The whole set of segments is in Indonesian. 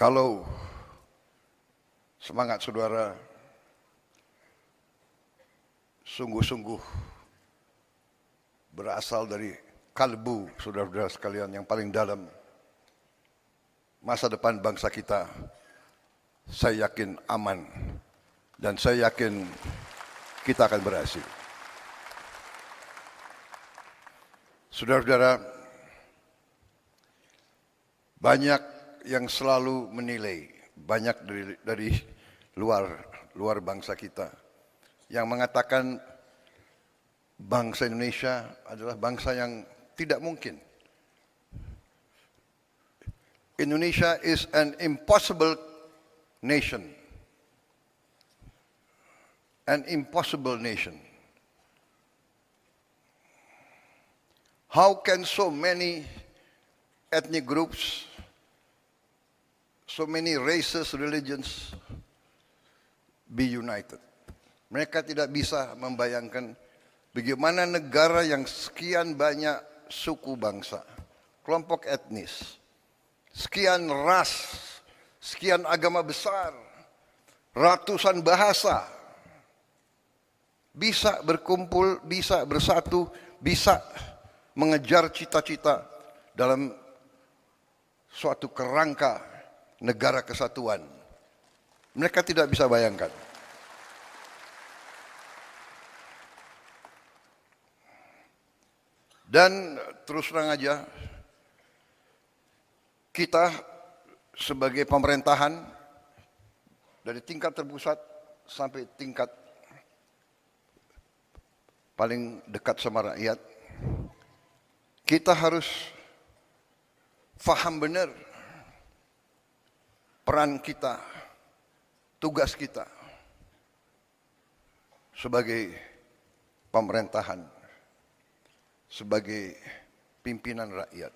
Kalau semangat saudara sungguh-sungguh berasal dari kalbu saudara-saudara sekalian yang paling dalam, masa depan bangsa kita, saya yakin aman dan saya yakin kita akan berhasil. Saudara-saudara, banyak yang selalu menilai, banyak dari luar bangsa kita yang mengatakan bangsa Indonesia adalah bangsa yang tidak mungkin. Indonesia is an impossible nation. An impossible nation. How can so many ethnic groups, so many races, religions be united? Mereka tidak bisa membayangkan bagaimana negara yang sekian banyak suku bangsa, kelompok etnis, sekian ras, sekian agama besar, ratusan bahasa, bisa berkumpul, bisa bersatu, bisa mengejar cita-cita dalam suatu kerangka negara kesatuan. Mereka tidak bisa bayangkan. Dan terus terang aja, kita sebagai pemerintahan dari tingkat terpusat sampai tingkat paling dekat sama rakyat, kita harus faham benar peran kita, tugas kita sebagai pemerintahan, sebagai pimpinan rakyat.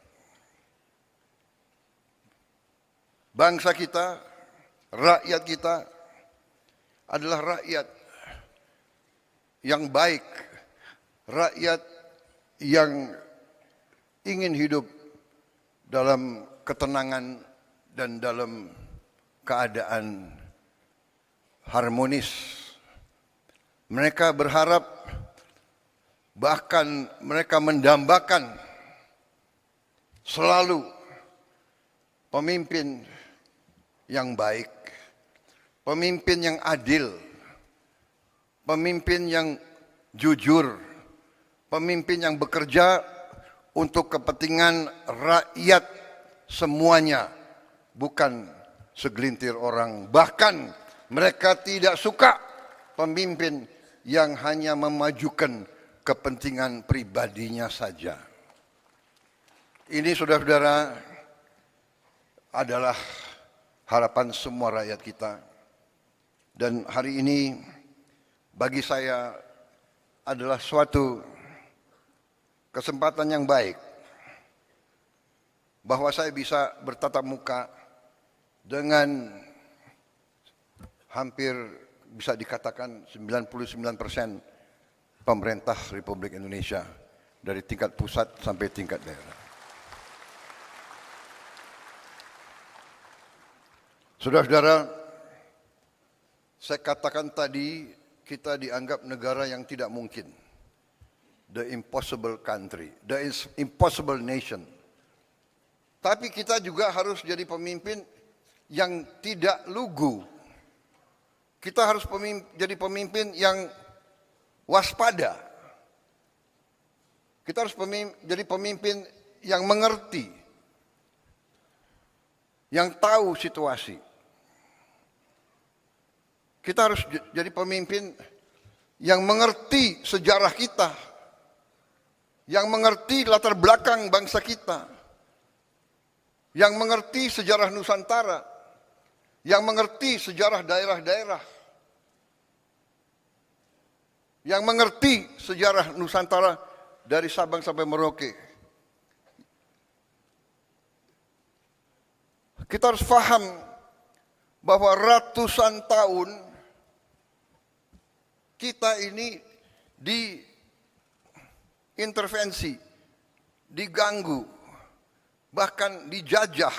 Bangsa kita, rakyat kita adalah rakyat yang baik, rakyat yang ingin hidup dalam ketenangan dan dalam keadaan harmonis. Mereka berharap, bahkan mereka mendambakan selalu pemimpin yang baik, pemimpin yang adil, pemimpin yang jujur, pemimpin yang bekerja untuk kepentingan rakyat semuanya, bukan segelintir orang. Bahkan mereka tidak suka pemimpin yang hanya memajukan kepentingan pribadinya saja. Ini saudara-saudara adalah harapan semua rakyat kita. Dan hari ini bagi saya adalah suatu kesempatan yang baik bahwa saya bisa bertatap muka dengan hampir bisa dikatakan 99% pemerintah Republik Indonesia dari tingkat pusat sampai tingkat daerah. Saudara-saudara, saya katakan tadi kita dianggap negara yang tidak mungkin. The impossible country, the impossible nation. Tapi kita juga harus jadi pemimpin yang tidak lugu. Kita harus jadi pemimpin yang waspada. Kita harus jadi pemimpin yang mengerti, yang tahu situasi. Kita harus jadi pemimpin yang mengerti sejarah kita, yang mengerti latar belakang bangsa kita, yang mengerti sejarah Nusantara, yang mengerti sejarah daerah-daerah, yang mengerti sejarah Nusantara dari Sabang sampai Merauke. Kita harus paham bahwa ratusan tahun kita ini diintervensi, diganggu, bahkan dijajah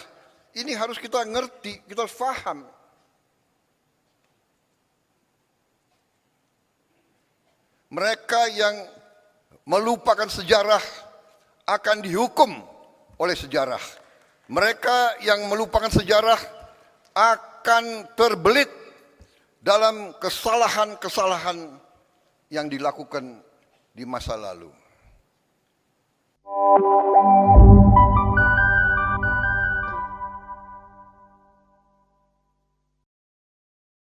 Ini harus kita ngerti, kita harus paham. Mereka yang melupakan sejarah akan dihukum oleh sejarah. Mereka yang melupakan sejarah akan terbelit dalam kesalahan-kesalahan yang dilakukan di masa lalu.